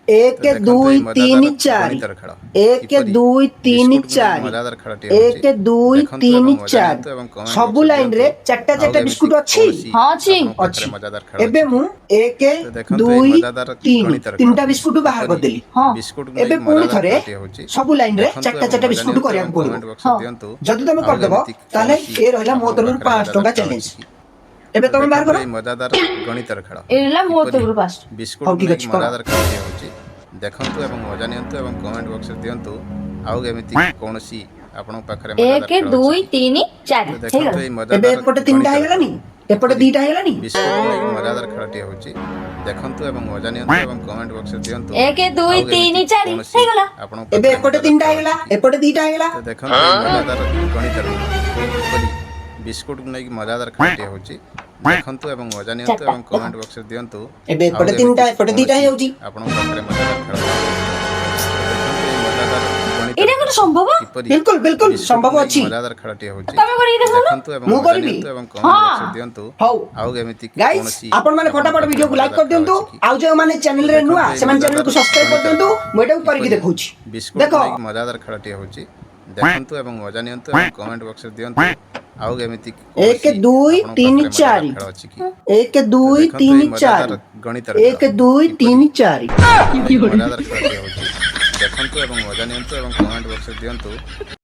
एक दुई तीन चार एक दुई तीन चार एक दुई तीन चार सबु लाइन रे चारटा चारटा बिस्कुट अछि हाँ अछि अछि एबे मु एक दुई तीन तीनटा बिस्कुट बाहर कर देली हाँ एबे पुणी थरे सबु लाइन रे चारटा चारटा बिस्कुट करिया पड़िबो हाँ जदि तमे कर देबो ताले ए रहला मो तरफ 5 टका चैलेंज एबे तमे बाहर करो मजादार गणितर खेल एला मो तरफ पास बिस्कुट ହଉ ଠିକ नहीं ଅଛି, କର। मजादार खेल होची देखंतु एवं मजा नियंतु एवं कमेंट बॉक्स रे दियंतु आउ एमिति कोनोसी आपन पाखरे मजादार एक दुई तीन चार तो देखंतु ए एबे मजादार एपटे तीनटा हेलानी एपटे दीटा हेलानी बिस्कुट नहीं मजादार खेलटी होची देखंतु एवं मजा नियंतु एवं कमेंट बॉक्स रे दियंतु एक दुई तीन चार हेगला आपन एबे एपटे तीनटा हेला एपटे दीटा हेला तो देखंतु ए मजादार गणितर किपरि बिस्कुट नहीं मजादार खेलटी होची देखंतु एवं मजा नियंतु एवं कमेंट बॉक्स रे दियंतु एबे एपटे तीनटा एपटे दीटा हेउची आपन पाखरे मजादार खेल देखंतु ए मजादार एटा कोन संभव बिल्कुल बिल्कुल संभव अछि मजादार खेलटी होची तमे करि देखो देखंतु एवं ମୁଁ मजा କରିବି। नियंतु एवं कमेंट बॉक्स रे दियंतु ହଉ आउ एमिति गाइस आपण माने फटाफट वीडियो को लाइक कर दियंतु आउ जे माने चैनल रे नुआ से माने चैनल को सब्सक्राइब कर दियंतु मोटा ऊपर की देखौछि बिस्कुट देखो नहीं मजादार खेलटी होची देखंतु एवं मजा नियंतु एवं कमेंट बॉक्स रे दियंतु आउ एमिति एक दुई तीन चार एक दुई तीन चार गणितर एक दुई तीन चार मजादार खेलटी होची देखंतु एवं मजा नियंतु एवं कमेंट बॉक्स रे दियंतु